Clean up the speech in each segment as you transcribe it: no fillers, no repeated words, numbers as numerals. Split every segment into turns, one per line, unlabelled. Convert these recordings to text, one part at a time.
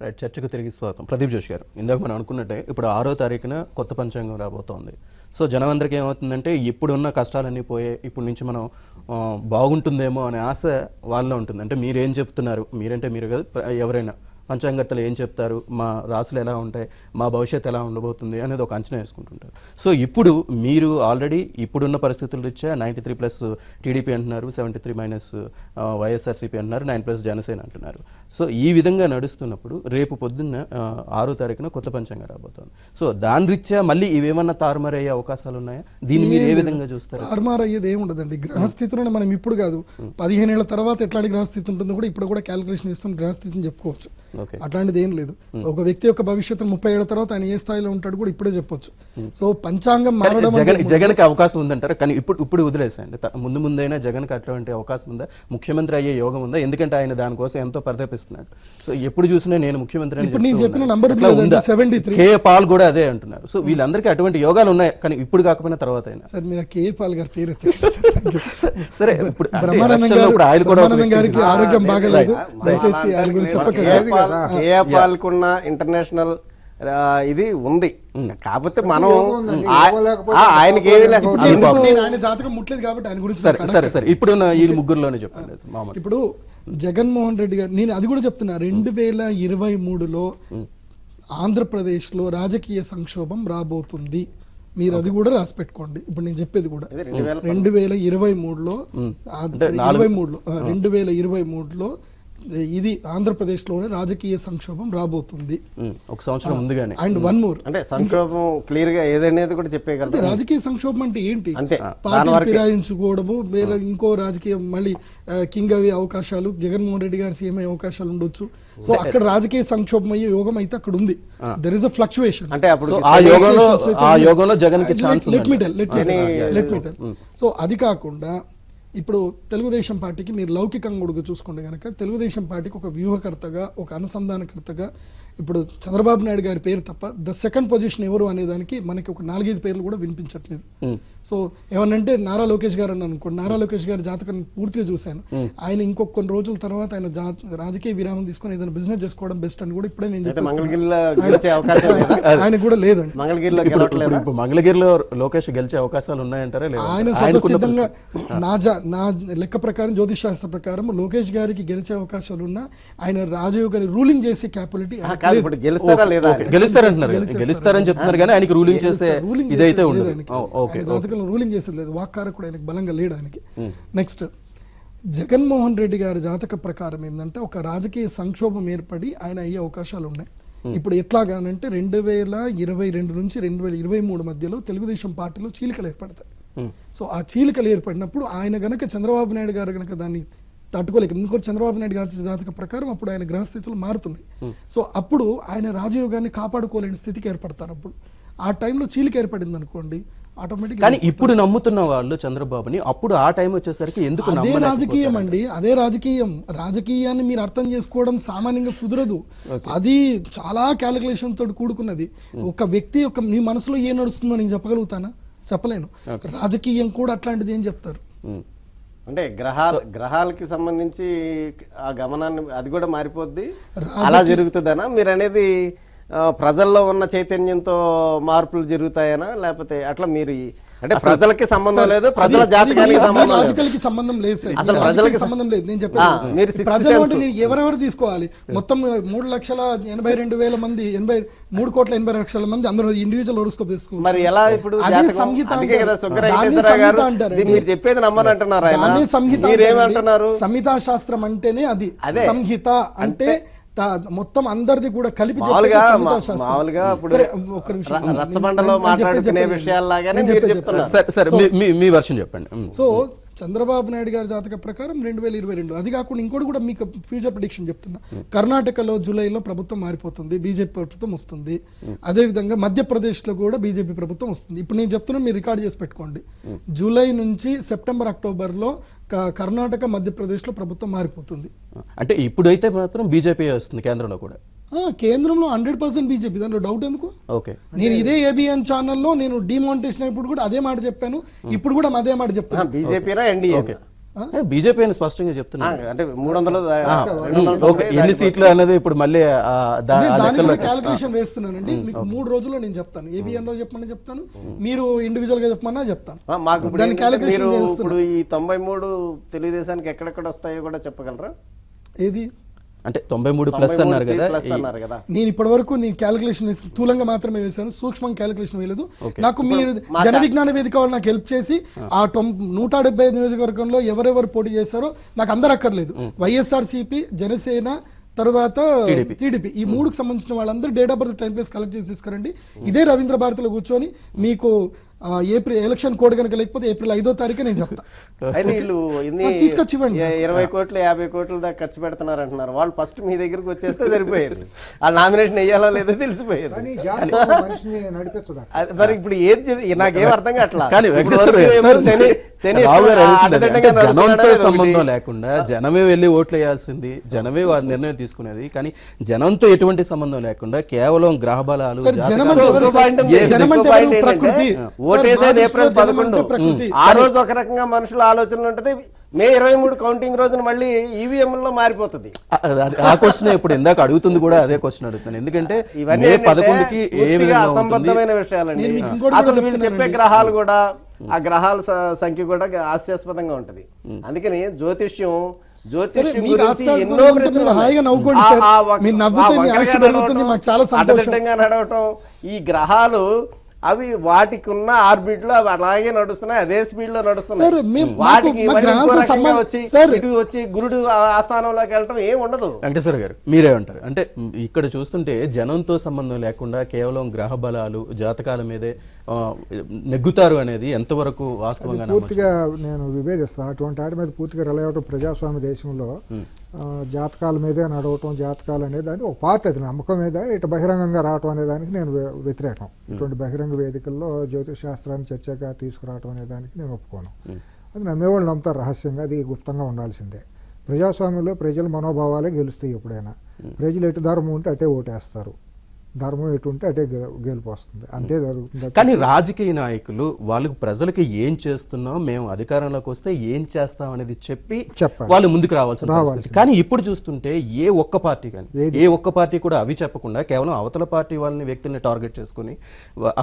Right, చర్చకు తిరిగి స్వాగతం. ప్రదీప్ జోషి గారు, ఇందాక మనం అనుకున్నట్టే ఇప్పుడు 6వ తారీఖున కొత్త పంచాంగం రాబోతోంది. సో జనమందరికీ ఏమవుతుందంటే ఇప్పుడున్న కష్టాలన్నీ పోయే ఇప్పటి నుంచి మనం బాగుంటుందేమో అనే ఆశ వాళ్ళలో ఉంటుంది. అంటే మీరేం చెప్తున్నారు, మీరంటే మీరు కాదు, ఎవరైనా పంచాంగర్తలు ఏం చెప్తారు, మా రాసులు ఎలా ఉంటాయి, మా భవిష్యత్తు ఎలా ఉండబోతుంది అనేది ఒక అంచనా వేసుకుంటుంటారు. సో ఇప్పుడు మీరు ఆల్రెడీ ఇప్పుడున్న పరిస్థితుల రీత్యా 93+ టీడీపీ అంటున్నారు, 73- వైఎస్ఆర్సీపీ అంటున్నారు, 9+ జనసేన అంటున్నారు. సో ఈ విధంగా నడుస్తున్నప్పుడు రేపు పొద్దున్న 6వ తారీఖున కొత్త పంచాంగం రాబోతోంది. సో దాని రీత్యా మళ్ళీ ఇవేమన్నా తారుమారు అయ్యే అవకాశాలు ఉన్నాయా? దీన్ని మీరు ఏ విధంగా చూస్తారు?
తారుమారు అయ్యేది ఏముండదండి. గ్రహస్థితులను మనం ఇప్పుడు కాదు, 15 ఏళ్ల తర్వాత ఎట్లాంటి గ్రహస్థితి ఉంటుందో కూడా ఇప్పుడు కూడా క్యాలిక్యులేషన్ ఇస్తున్న గ్రహస్థితిని చెప్పుకోవచ్చు. అట్లాంటిది ఏం లేదు. ఒక వ్యక్తి యొక్క భవిష్యత్తు 30 ఏళ్ల తర్వాత ఆయన ఏ స్థాయిలో ఉంటాడు కూడా ఇప్పుడే చెప్పొచ్చు. సో పంచాంగం మారడం
జగన్కి అవకాశం ఉందంటారు, కానీ ఇప్పుడు వదిలేసాయండి. ముందైనా జగన్కి అటువంటి అవకాశం ఉందా? ముఖ్యమంత్రి అయ్యే యోగం ఉందా? ఎందుకంటే ఆయన దానికోసం ఎంతో పరితపిస్తున్నాడు. సో ఎప్పుడు చూసినా నేను ముఖ్యమంత్రి అని
చెప్పిన
కే పాల్ కూడా అదే అంటున్నారు. సో వీళ్ళందరికీ అటువంటి యోగాలు ఉన్నాయి, కానీ ఇప్పుడు కాకపోయినా తర్వాత అయినా.
సార్ మీరు కే పాల్ గారి పేరు
సరే, ఇప్పుడు
బ్రహ్మానందం గారికి ఆరోగ్యం బాగలేదు, దయచేసి ఆయన గురించి చెప్పకండి.
కేఏపాల్కున్న ఇంటర్నేషనల్ ఇది ఉంది, కాకపోతే మనం ఆయనకి
ఆయన జాతకం ముట్లేదు కాబట్టి ఆయన గురించి
సరే ఇప్పుడు ఈ ముగ్గురులోనే చెప్పండి.
ఇప్పుడు జగన్మోహన్ రెడ్డి గారు, నేను అది కూడా చెప్తున్నా, 2023లో ఆంధ్రప్రదేశ్లో రాజకీయ సంక్షోభం రాబోతుంది. మీరు అది కూడా రాసి పెట్టుకోండి. ఇప్పుడు నేను చెప్పేది కూడా 2023లో ఇది ఆంధ్రప్రదేశ్లోనే రాజకీయ సంక్షోభం రాబోతుంది.
ఒక సంవత్సరం ముందుగానే.
అండ్ వన్ మోర్,
అంటే సంక్షోభం క్లియర్ గా ఏదనేది కూడా చెప్పేయగలరు.
రాజకీయ సంక్షోభం అంటే ఏంటి? పార్టీని ఫిరాయించుకోవడము, వేరే ఇంకో రాజకీయ మళ్ళీ కింగ్ అయ్యే అవకాశాలు, జగన్మోహన్ రెడ్డి గారు సీఎం అయ్యే అవకాశాలు ఉండొచ్చు. సో అక్కడ రాజకీయ సంక్షోభం అయ్యే యోగం అయితే అక్కడ ఉంది. There is a fluctuation.
అంటే అప్పుడు
సో అది కాకుండా ఇప్పుడు తెలుగుదేశం పార్టీకి మీరు లౌకికంగా కూడా చూసుకుంటే కనుక తెలుగుదేశం పార్టీకి ఒక వ్యూహకర్తగా, ఒక అనుసంధానకర్తగా ఇప్పుడు చంద్రబాబు నాయుడు గారి పేరు తప్ప ద సెకండ్ పొజిషన్ ఎవరు అనేదానికి మనకి ఒక 4-5 పేర్లు కూడా వినిపించట్లేదు. సో ఏమనంటే నారా లోకేష్ గారు అని అనుకోండి, నారా లోకేష్ గారి జాతకం పూర్తిగా చూశాను. ఆయన ఇంకొక కొన్ని రోజుల తర్వాత ఆయన రాజకీయ విరామం తీసుకొని ఏదైనా బిజినెస్ చేసుకోవడం బెస్ట్ అని కూడా ఇప్పుడే నేను ఆయన కూడా లేదండి.
మంగళగిరిలో లోకేష్ గెలిచే అవకాశాలు ఉన్నాయంటారా?
ఆయన స్వతసిద్ధంగా నా లెక్క ప్రకారం, జ్యోతిష్ శాస్త్ర ప్రకారం లోకేష్ గారికి గెలిచే అవకాశాలు ఉన్నా ఆయన రాజీవ్ గారి రూలింగ్ చేసే క్యాపబిలిటీ
గెలుస్తారని చెప్తున్నారు, కానీ ఆయనకి రూలింగ్ చేసే ఇదైతే ఉండదు.
జాతకంలో రూలింగ్ చేసేది లేదు, వాక్కారకుడు ఆయనకి బలంగా లేడు ఆయనకి. నెక్స్ట్ జగన్మోహన్ రెడ్డి గారి జాతక ప్రకారం ఏంటంటే ఒక రాజకీయ సంక్షోభం ఏర్పడి ఆయన అయ్యే అవకాశాలు ఉన్నాయి. ఇప్పుడు ఎట్లాగానంటే 2022 నుంచి 2023 మధ్యలో తెలుగుదేశం పార్టీలో చీలికలు ఏర్పడతాయి. సో ఆ చీలికలు ఏర్పడినప్పుడు ఆయన గనక చంద్రబాబు నాయుడు గారు గనక దాన్ని తట్టుకోలేక, ఇంకోటి చంద్రబాబు నాయుడు గారి జాతక ప్రకారం అప్పుడు ఆయన గ్రహస్థితులు మారుతున్నాయి. సో అప్పుడు ఆయన రాజయోగాన్ని కాపాడుకోలేని స్థితికి ఏర్పడతారు. అప్పుడు ఆ టైంలో చీలిక ఏర్పడింది అనుకోండి, ఆటోమేటిక్.
కానీ ఇప్పుడు నమ్ముతున్న వాళ్ళు చంద్రబాబుని, అప్పుడు ఆ టైం వచ్చేసరికి ఎందుకు?
అదే రాజకీయం అండి, అదే రాజకీయం. రాజకీయాన్ని మీరు అర్థం చేసుకోవడం సామాన్యంగా కుదరదు. అది చాలా క్యాలిక్యులేషన్ తోటి కూడుకున్నది. ఒక వ్యక్తి యొక్క మీ మనసులో ఏం నడుస్తుందో నేను చెప్పగలుగుతానా? చెప్పలేను. రాజకీయం కూడా అట్లాంటిది ఏం చెప్తారు.
అంటే గ్రహాలకి సంబంధించి ఆ గమనాన్ని అది కూడా మారిపోద్ది, అలా జరుగుతుందనా మీరు అనేది? ప్రజల్లో ఉన్న చైతన్యంతో మార్పులు జరుగుతాయనా, లేకపోతే అట్లా మీరు అంటే ప్రజలకి సంబంధం లేదు, ప్రజల జాతకానికి
సంబంధం లేదు సార్, అసలు ప్రజలకి సంబంధం లేదు. నేను చెప్పాను ప్రజలు అంటే నేను ఎవరెవరు తీసుకోవాలి, మొత్తం 3,82,000 మంది, 3,80,00,000 మంది అందరూ ఇండివిజువల్ హోరోస్కోప్ తీసుకోవాలి.
మరి ఎలా? ఇప్పుడు సంహిత అంటారు, మీరు చెప్పేది నమ్మనంటున్నారు ఆయన, మీరేమంటున్నారు?
సంహితా శాస్త్రం అంటేనే అది సంహిత అంటే మొత్తం అందరిది కూడా కలిపి
మామూలుగా రచ్చబండలో మాట్లాడుకునే విషయాల్లాగానే
మీ వర్షన్ చెప్పండి.
సో చంద్రబాబు నాయుడు గారి జాతక ప్రకారం 2022, అది కాకుండా ఇంకోటి కూడా మీకు ఫ్యూచర్ ప్రిడిక్షన్ చెప్తున్నా. కర్ణాటకలో జూలైలో ప్రభుత్వం మారిపోతుంది, బీజేపీ ప్రభుత్వం వస్తుంది. అదేవిధంగా మధ్యప్రదేశ్లో కూడా బీజేపీ ప్రభుత్వం వస్తుంది. ఇప్పుడు నేను చెప్తున్నా, మీరు రికార్డ్ చేసి పెట్టుకోండి. జూలై నుంచి సెప్టెంబర్, అక్టోబర్లో కర్ణాటక, మధ్యప్రదేశ్లో ప్రభుత్వం మారిపోతుంది.
అంటే ఇప్పుడైతే మాత్రం బీజేపీ వస్తుంది కేంద్రంలో కూడా.
కేంద్రంలో 100% బీజేపీ, దాంట్లో డౌట్ ఎందుకు? నేను ఇదే ఏబిఎన్ ఛానల్లో నేను డిమానిటేషన్ అయినప్పుడు కూడా అదే మాట చెప్పాను, ఇప్పుడు కూడా అదే మాట చెప్తాను.
బీజేపీ
బీజేపీ అని స్పష్టంగా చెప్తున్నారు.
అంటే 300
ఓకే, ఎన్ని సీట్లు అన్నది ఇప్పుడు మళ్ళీ
క్యాలిక్యులేషన్ వేస్తున్నానండి. మీకు 3 రోజుల్లో నేను చెప్తాను. ఏబిఎన్ లో చెప్పమని చెప్తాను, మీరు ఇండివిజువల్ గా చెప్పమన్నా చెప్తాను.
మాకు మీరు ఇప్పుడు ఈ 93 తెలుగుదేశానికి ఎక్కడెక్కడ వస్తాయో కూడా చెప్పగలరా?
ఏది
అంటే 93 ప్లస్ అన్నారు
కదా.
నేను ఇప్పటి వరకు నీ క్యాలిక్యులేషన్ స్థూలంగా మాత్రమే వేశాను, సూక్ష్మంగా క్యాలిక్యులేషన్ వేయలేదు. నాకు మీరు జన విజ్ఞాన వేదిక వాళ్ళు నాకు హెల్ప్ చేసి ఆ 175 నియోజకవర్గంలో ఎవరెవరు పోటీ చేశారో నాకు అందరు అక్కర్లేదు. వైఎస్ఆర్సీపీ, జనసేన, తర్వాత టీడీపీ, ఈ 3కు సంబంధించిన వాళ్ళందరూ date of birth, time place collect చేసి తీసుకురండి. ఇదే రవీంద్ర భారతిలో కూర్చొని మీకు ఏప్రిల్ ఎలక్షన్ కోడ్ కనుక లేకపోతే ఏప్రిల్ 5వ తారీఖు నేను చెప్తాను, తీసుకొచ్చి ఇవ్వండి.
20 కోట్లు 50 కోట్లు దాకా ఖర్చు పెడుతున్నారు అంటున్నారు. వాళ్ళు ఫస్ట్ మీ దగ్గరకు వచ్చేస్తే సరిపోయేది, ఆ నామినేషన్ వేయాలో లేదో తెలిసిపోయేది. మరి ఇప్పుడు ఏది నాకేం అర్థం కావట్లా.
జనంతో సంబంధం లేకుండా జనమే వెళ్ళి ఓట్లు వేయాల్సింది, జనమే వారి నిర్ణయం తీసుకునేది. కానీ జనంతో ఎటువంటి సంబంధం లేకుండా కేవలం గ్రహ బలాలు,
ఓటేసేది ఏప్రిల్ 11. ఆ రోజు ఒక రకంగా మనుషుల ఆలోచనలు ఉంటది. మే 23 కౌంటింగ్ రోజున మళ్ళీ ఈవీఎంలో మారిపోతుంది.
ఆ క్వశ్చన్ ఇప్పుడు ఇందాక అడుగుతుంది కూడా అదే క్వశ్చన్ అడుగుతాను. ఎందుకంటే
ఇవన్నీ 11కి అసంబద్ధమైన విషయాలండి. అసలు వీళ్ళు చెప్పే గ్రహాలు కూడా, ఆ గ్రహాల సంఖ్య కూడా హాస్యాస్పదంగా ఉంటది. అందుకని జ్యోతిష్యం నడవటం, ఈ గ్రహాలు అవి వాటికి ఉన్న ఆర్బిట్ లో అవి అలాగే నడుస్తున్నాయి, అదే స్పీడ్ లో నడుస్తున్నాయి. వచ్చి గురుడు ఆస్థానంలోకి వెళ్ళటం ఏం ఉండదు.
వెంకటేశ్వర గారు మీరే ఉంటారు. అంటే ఇక్కడ చూస్తుంటే జనంతో సంబంధం లేకుండా కేవలం గ్రహ బలాలు, జాతకాల మీదే నెగ్గుతారు అనేది ఎంతవరకు వాస్తవంగా?
పూర్తిగా నేను విభేదిస్తాను. అటువంటి వాటి మీద పూర్తిగా రిలై అవ్వడం ప్రజాస్వామ్య దేశంలో జాతకాల మీదే నడవటం, జాతకాలు అనేదాన్ని ఒక పార్టీ, అది నమ్మకం మీద ఇటు బహిరంగంగా రావటం అనేదానికి నేను వ్యతిరేకం. ఇటువంటి బహిరంగ వేదికల్లో జ్యోతిష్ శాస్త్రాన్ని చర్చగా తీసుకురావటం అనేదానికి నేను ఒప్పుకోను. అది నమ్మేవాళ్ళు నమ్ముతారు రహస్యంగా, అది గుప్తంగా ఉండాల్సిందే. ప్రజాస్వామ్యంలో ప్రజల మనోభావాలే గెలుస్తాయి. ఎప్పుడైనా ప్రజలు ఎటు ధర్మం ఉంటే అటే ఓటేస్తారు, ధర్మం ఎటు ఉంటే అటే గెలుపు వస్తుంది, అంతే జరుగుతుంది.
కానీ రాజకీయ నాయకులు వాళ్ళకు ప్రజలకి ఏం చేస్తున్నాం, మేము అధికారంలోకి వస్తే ఏం చేస్తాం అనేది చెప్పి వాళ్ళు ముందుకు రావాల్సి. కానీ ఇప్పుడు చూస్తుంటే ఏ ఒక్క పార్టీ కానీ ఏ ఒక్క పార్టీ కూడా అవి చెప్పకుండా కేవలం అవతల పార్టీ వాళ్ళని, వ్యక్తుల్ని టార్గెట్ చేసుకుని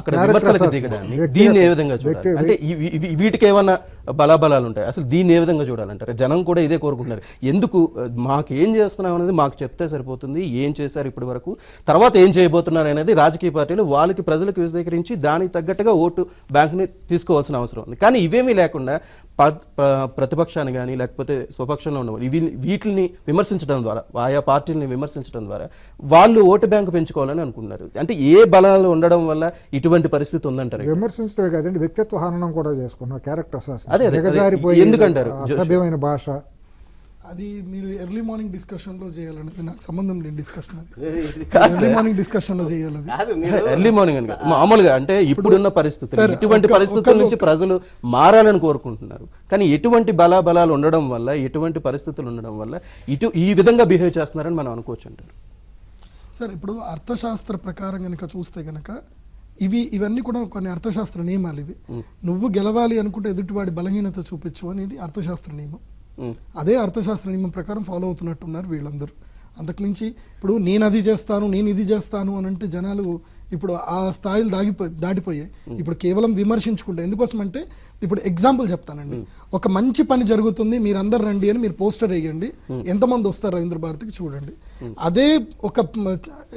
అక్కడ విమర్శలకు దిగడాన్ని, దీన్ని ఏ విధంగా చూడాలి? అంటే వీటికి ఏమన్నా బలాబలాలు ఉంటాయి? అసలు దీన్ని ఏ విధంగా చూడాలంటారు? జనం కూడా ఇదే కోరుకుంటున్నారు. ఎందుకు మాకు ఏం చేస్తున్నాం అనేది మాకు చెప్తే సరిపోతుంది, ఏం చేశారు ఇప్పటి వరకు, తర్వాత ఏం చేయబోతున్నారు అనేది రాజకీయ పార్టీలు వాళ్ళకి ప్రజలకు విశదీకరించి దానికి తగ్గట్టుగా ఓటు బ్యాంకుని తీసుకోవాల్సిన అవసరం ఉంది. కానీ ఇవేమీ లేకుండా ప్రతిపక్షాన్ని కానీ లేకపోతే స్వపక్షంలో ఉన్న వీటిని విమర్శించడం ద్వారా, ఆయా పార్టీలని విమర్శించడం ద్వారా వాళ్ళు ఓటు బ్యాంకు పెంచుకోవాలని అనుకుంటున్నారు. అంటే ఏ బలాలు ఉండడం వల్ల ఇటువంటి పరిస్థితి ఉందంటారు?
విమర్శించడమే కాదండి, వ్యక్తిత్వ హననం కూడా చేసుకున్నాం, క్యారెక్టర్
అదే ఎందుకంటారు?
అసభ్యమైన భాష,
అది మీరు ఎర్లీ మార్నింగ్ డిస్కషన్ లో చేయాలనేది నాకు సంబంధం లేని డిస్కషన్. అది ఎర్లీ మార్నింగ్ డిస్కషన్ లో చేయాలి.
ఎర్లీ మార్నింగ్ మామూలుగా అంటే ఇప్పుడున్న పరిస్థితులు, ఇటువంటి పరిస్థితుల నుంచి ప్రజలు మారాలని కోరుకుంటున్నారు. కానీ ఎటువంటి బలాలు ఉండడం వల్ల, ఎటువంటి పరిస్థితులు ఉండడం వల్ల ఈ విధంగా బిహేవ్ చేస్తున్నారని మనం అనుకోవచ్చు అంటారు.
సార్, ఇప్పుడు అర్థశాస్త్ర ప్రకారం కనుక చూస్తే కనుక ఇవన్నీ కూడా కొన్ని అర్థశాస్త్ర నియమాలు. ఇవి నువ్వు గెలవాలి అనుకుంటే ఎదుటివాడి బలహీనత చూపించు అనేది అర్థశాస్త్ర నియమం. అదే అర్థశాస్త్ర నియమం ప్రకారం ఫాలో అవుతున్నట్టున్నారు వీళ్ళందరూ. అంతకుమించి ఇప్పుడు నేను అది చేస్తాను, నేను ఇది చేస్తాను అని అంటే జనాలు ఇప్పుడు ఆ స్థాయిలు దాటిపోయాయి. ఇప్పుడు కేవలం విమర్శించుకుంటే ఎందుకోసం అంటే, ఇప్పుడు ఎగ్జాంపుల్ చెప్తానండి. ఒక మంచి పని జరుగుతుంది, మీరు అందరు రండి అని మీరు పోస్టర్ వేయండి, ఎంతమంది వస్తారు రవీంద్ర భారతికి చూడండి. అదే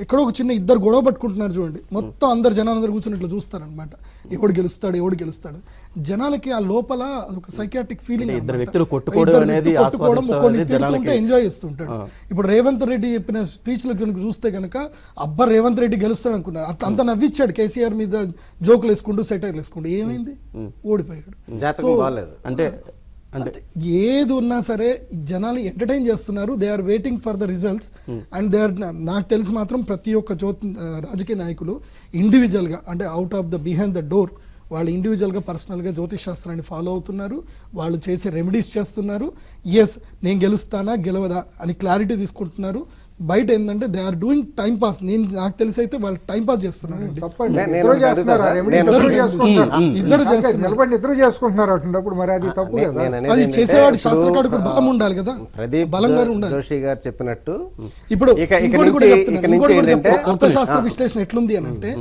ఎక్కడో ఒక చిన్న ఇద్దరు గొడవ పట్టుకుంటున్నారు చూడండి, మొత్తం జనాలందరూ కూర్చొని ఇట్లా చూస్తారనమాట, ఎవడు గెలుస్తాడు. జనాలకి ఆ లోపల ఒక సైకియాట్రిక్ ఫీలింగ్, ఎంజాయ్ చేస్తుంటాడు. ఇప్పుడు రేవంత్ రెడ్డి చెప్పిన స్పీచ్లు కనుక చూస్తే కనుక అబ్బా రేవంత్ రెడ్డి గెలుస్తాడు అనుకున్నారు. అంత నవ్విచ్చాడు కేసీఆర్ మీద, జోకులు వేసుకుంటూ సెటైర్లు వేసుకుంటూ. ఏమైంది? ఓడిపోయాడు.
అంటే
ఏది ఉన్నా సరే జనాలు ఎంటర్టైన్ చేస్తున్నారు. They are waiting for the results and they are, నాకు తెలిసి మాత్రం ప్రతి ఒక్క రాజకీయ నాయకులు ఇండివిజువల్గా, అంటే out of the behind the door, వాళ్ళు ఇండివిజువల్గా పర్సనల్గా జ్యోతిష్ శాస్త్రాన్ని ఫాలో అవుతున్నారు. వాళ్ళు చేసే రెమెడీస్ చేస్తున్నారు. ఎస్, నేను గెలుస్తానా గెలవదా అని క్లారిటీ తీసుకుంటున్నారు. బయట ఏంటంటే they are doing time pass. నాకు తెలిసి అయితే వాళ్ళు టైం పాస్ చేస్తున్నారండి.
తప్పండి, ఇద్దరు చేస్తున్నారు,
ఇద్దరు చేస్తున్నారు,
నిలబడి ఇద్దరు చేసుకుంటున్నారు అంటున్నప్పుడు మరి అది తప్పు కదా.
అది చేసేవాడి శాస్త్రకారుడు కూడా బలం ఉండాలి కదా,
ప్రదీప్
బలంగా ఉండాలి.
జోషి గారు చెప్పినట్టు
ఇప్పుడు ఇంకోటి కూడా
ఏంటంటే
అర్థశాస్త్ర విశ్లేషణ ఎట్లుంది అని అంటే,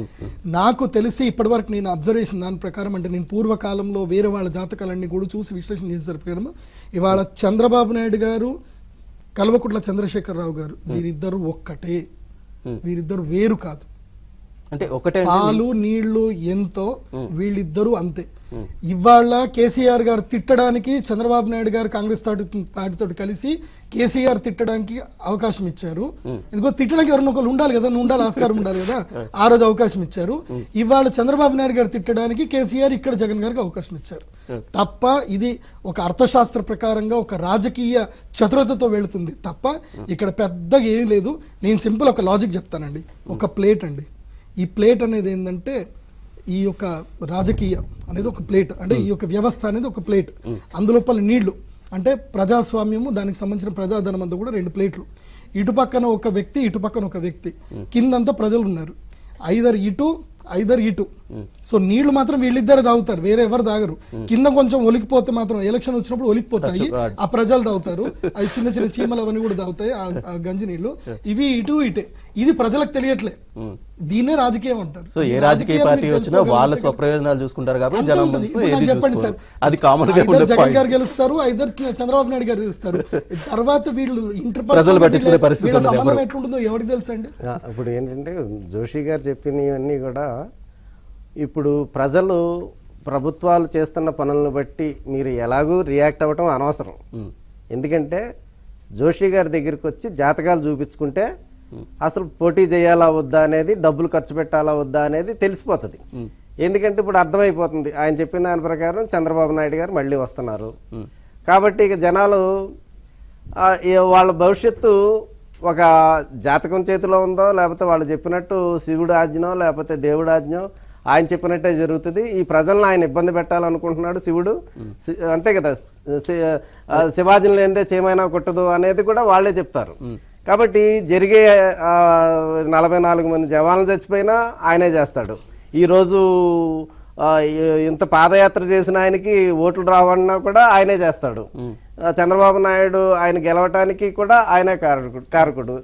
నాకు తెలిసి ఇప్పటివరకు నేను అబ్జర్వేషన్ దాని ప్రకారం, అంటే నేను పూర్వకాలంలో వేరే వాళ్ళ జాతకాలన్నీ కూడా చూసి విశ్లేషణ చేసే ప్రకారం ఇవాళ చంద్రబాబు నాయుడు గారు, కల్వకుంట్ల చంద్రశేఖరరావు గారు, వీరిద్దరు ఒక్కటే, వీరిద్దరు వేరు కాదు.
అంటే ఒకటే
పాలు నీళ్లు ఎంతో, వీళ్ళిద్దరూ అంతే. ఇవాళ కేసీఆర్ గారు తిట్టడానికి చంద్రబాబు నాయుడు గారు కాంగ్రెస్ పార్టీతో కలిసి కేసీఆర్ తిట్టడానికి అవకాశం ఇచ్చారు. ఎందుకో తిట్టడానికి ఎవరినో ఒకరు ఉండాలి కదా, ఉండాలి, ఆస్కారం ఉండాలి కదా, ఆ రోజు అవకాశం ఇచ్చారు. ఇవాళ చంద్రబాబు నాయుడు గారు తిట్టడానికి కేసీఆర్ ఇక్కడ జగన్ గారికి అవకాశం ఇచ్చారు. తప్ప ఇది ఒక అర్థశాస్త్ర ప్రకారంగా ఒక రాజకీయ చతురతతో వెళుతుంది తప్ప ఇక్కడ పెద్దగా ఏం లేదు. నేను సింపుల్ ఒక లాజిక్ చెప్తానండి. ఒక ప్లేట్ అండి, ఈ ప్లేట్ అనేది ఏంటంటే, ఈ యొక్క రాజకీయ అనేది ఒక ప్లేట్, అంటే ఈ యొక్క వ్యవస్థ అనేది ఒక ప్లేట్, అందులోపల నీళ్లు అంటే ప్రజాస్వామ్యము, దానికి సంబంధించిన ప్రజాధనం అంతా కూడా 2 ప్లేట్లు. ఇటుపక్కన ఒక వ్యక్తి, ఇటుపక్కన ఒక వ్యక్తి, కిందంతా ప్రజలు ఉన్నారు. ఐదర్ ఇటు. సో నీళ్లు మాత్రం వీళ్ళిద్దరు తాగుతారు, వేరే ఎవరు తాగరు. కింద కొంచెం ఒలికిపోతే మాత్రం ఎలక్షన్ వచ్చినప్పుడు ఒలికిపోతాయి, ఆ ప్రజలు తాగుతారు. అవి చిన్న చిన్న చీమలు అవన్నీ కూడా తాగుతాయి ఆ గంజి నీళ్లు. ఇవి ఇటే. ఇది ప్రజలకు తెలియట్లే, దీన్నే రాజకీయం అంటారు.
సో ఏ రాజకీయ పార్టీ వచ్చినా వాళ్ళ స్వప్రయోజనాలు చూసుకుంటారు కాబట్టి జనం
చెప్పండి సార్,
అది కామన్ గా
జగన్ గారు గెలుస్తారు, ఐదర్ చంద్రబాబు నాయుడు గారు గెలుస్తారు. తర్వాత వీళ్ళు
ప్రజలు పట్టించుకునే పరిస్థితి
సంబంధం ఎట్లుంటుందో ఎవరికి తెలుసు అండి.
ఇప్పుడు ఏంటంటే జోషి గారు చెప్పినవన్నీ కూడా ఇప్పుడు ప్రజలు ప్రభుత్వాలు చేస్తున్న పనులను బట్టి మీరు ఎలాగూ రియాక్ట్ అవ్వటం అనవసరం. ఎందుకంటే జోషి గారి దగ్గరికి వచ్చి జాతకాలు చూపించుకుంటే అసలు పోటీ చేయాలా వద్దా అనేది, డబ్బులు ఖర్చు పెట్టాలా వద్దా అనేది తెలిసిపోతుంది. ఎందుకంటే ఇప్పుడు అర్థమైపోతుంది, ఆయన చెప్పిన దాని ప్రకారం చంద్రబాబు నాయుడు గారు మళ్ళీ వస్తున్నారు కాబట్టి ఇక జనాలు వాళ్ళ భవిష్యత్తు ఒక జాతకం చేతిలో ఉందో, లేకపోతే వాళ్ళు చెప్పినట్టు శివుడు ఆజ్ఞో లేకపోతే దేవుడు ఆజ్ఞో ఆయన చెప్పినట్టే జరుగుతుంది. ఈ ప్రజలను ఆయన ఇబ్బంది పెట్టాలనుకుంటున్నాడు శివుడు, అంతే కదా, శివాజీని లేనిదే చేమైనా కొట్టదు అనేది కూడా వాళ్ళే చెప్తారు. కాబట్టి జరిగే 44 మంది జవాన్లు చచ్చిపోయినా ఆయనే చేస్తాడు. ఈరోజు ఇంత పాదయాత్ర చేసిన ఆయనకి ఓట్లు రావన్నా కూడా ఆయనే చేస్తాడు. చంద్రబాబు నాయుడు ఆయన గెలవటానికి కూడా ఆయనే కారకుడు.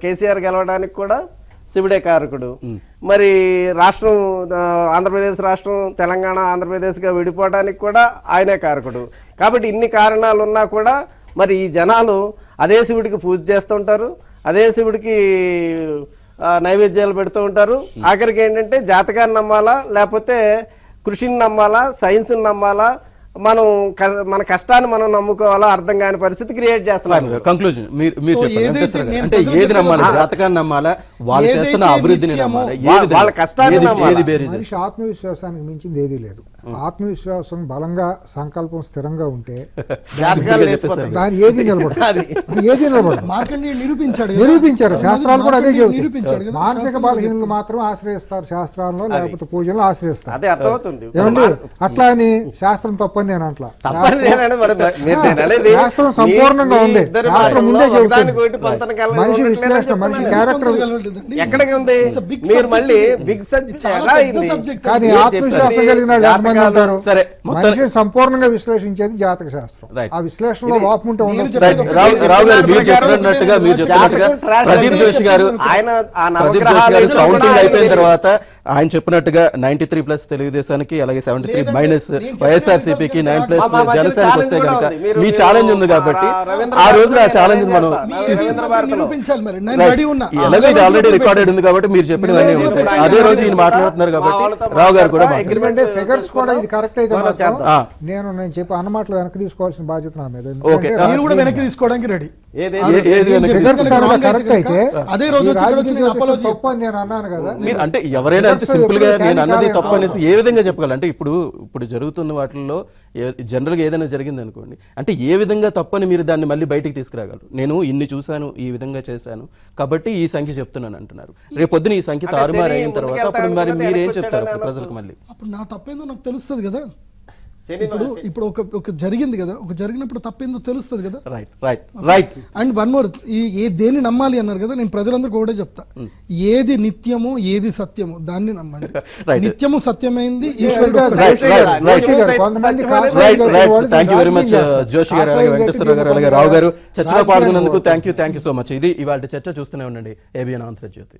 కేసీఆర్ గెలవడానికి కూడా శివుడే కారకుడు. మరి రాష్ట్రం, ఆంధ్రప్రదేశ్ రాష్ట్రం తెలంగాణ ఆంధ్రప్రదేశ్గా విడిపోవడానికి కూడా ఆయనే కారకుడు. కాబట్టి ఇన్ని కారణాలు ఉన్నా కూడా మరి ఈ జనాలు అదే శివుడికి పూజ చేస్తూ ఉంటారు, అదే శివుడికి నైవేద్యాలు పెడుతూ ఉంటారు. ఆఖరికి ఏంటంటే జాతకాన్ని నమ్మాలా, లేకపోతే కృషిని నమ్మాలా, సైన్స్ని నమ్మాలా, మన కష్టాన్ని మనం నమ్ముకోవాలా అర్థం కాని పరిస్థితి క్రియేట్ చేస్తున్నారు.
కంక్లూజన్ మీరు చెప్పండి. అంటే ఏది నమ్మాలి, జాతకాన్ని నమ్మాలా, వాళ్ళు చేస్తున్న అభివృద్ధిని నమ్మాలా,
వాళ్ళ కష్టాన్ని నమ్మాలా?
మనిషి ఆత్మవిశ్వాసానికి మించింది ఏదీ లేదు. ఆత్మవిశ్వాసం బలంగా, సంకల్పం స్థిరంగా ఉంటే దాని ఏది నిలబడదు. నిరూపించారు శాస్త్రాలు కూడా అదే చెబుతారు. మానసిక బలహీనలు మాత్రం ఆశ్రయిస్తారు శాస్త్రాల్లో, లేకపోతే పూజలను ఆశ్రయిస్తారు.
అదే అర్థమవుతుంది.
ఏమండి, అట్లా అని శాస్త్రం తప్పని నేను అంట్లా. శాస్త్రం సంపూర్ణంగా ఉంది. శాస్త్రం ముందే చెబుతుంది. మనిషి విశ్లేషణ, మనిషి క్యారెక్టర్
ఎక్కడికి ఉంది.
కానీ ఆత్మవిశ్వాసం కలిగిన వాళ్ళు ఉంటారు.
సరే,
మనిషిని సంపూర్ణంగా విశ్లేషించేది జాతక శాస్త్రం. ఆ విశ్లేషణలో లోపం ఉంటే ఉండదు.
రావు గారు మీరు చెప్పినట్టుగా ప్రదీప్ జోషి గారు కౌంటింగ్ అయిపోయిన తర్వాత ఆయన చెప్పినట్టుగా 93+ తెలుగుదేశానికి, అలాగే 73- వైఎస్ఆర్సీపీకి, 9+ జనసేనకి వస్తే కనుక మీ ఛాలెంజ్ ఉంది కాబట్టి ఆ రోజు ఆ ఛాలెంజ్ మనం ఎలాగో ఇది ఆల్రెడీ రికార్డెడ్ ఉంది కాబట్టి మీరు చెప్పినవన్నీ ఉంటాయి. అదే రోజు ఈయన మాట్లాడుతున్నారు కాబట్టి రావు గారు కూడా
ఫిగర్స్ కూడా ఇది కరెక్ట్ అయితే నేను చెప్పి అన్నమాటలు వెనక్కి తీసుకోవాల్సిన బాధ్యత నా మీద.
వెనక్కి తీసుకోవడానికి రెడీ.
కరెక్ట్ అయితే
అదే రోజు
తప్పు అని నేను అన్నాను కదా.
అంటే ఎవరైనా సింపుల్ గా నేను అన్నది తప్పు అనేసి ఏ విధంగా చెప్పగలరు? అంటే ఇప్పుడు జరుగుతున్న వాటిల్లో జనరల్ గా ఏదైనా జరిగింది అనుకోండి, అంటే ఏ విధంగా తప్పని మీరు దాన్ని మళ్ళీ బయటికి తీసుకురాగలరు? నేను ఇన్ని చూశాను, ఈ విధంగా చేశాను కాబట్టి ఈ సంఖ్య చెప్తున్నాను అంటున్నారు. రేపు పొద్దున ఈ సంఖ్య తారుమారు అయిన తర్వాత అప్పుడు మరి మీరేం చెప్తారు ప్రజలకు? మళ్ళీ
అప్పుడు నా తప్పేందో నాకు తెలుస్తుంది కదా. ఇప్పుడు ఒక జరిగింది కదా, ఒక జరిగినప్పుడు తప్పేందో తెలుస్తుంది కదా.
Right right right
and one more, దేన్ని నమ్మాలి అన్నారు కదా, నేను ప్రజలందరికీ ఒకటే చెప్తా, ఏది నిత్యమో ఏది సత్యమో దాన్ని నమ్మండి.
Right.
నిత్యము సత్యమైంది ఈశ్వరుడు ఒక్కడే.
కొంతమంది
thank you very much Joshi గారు, అలాగే వెంకటేశ్వర గారు, అలాగే రావు గారు చర్చలో పాల్గొన్నందుకు థ్యాంక్ యూ సో మచ్. ఇది ఇవాళ చర్చ. చూస్తూనే ఉండండి ABN ఆంధ్రజ్యోతి.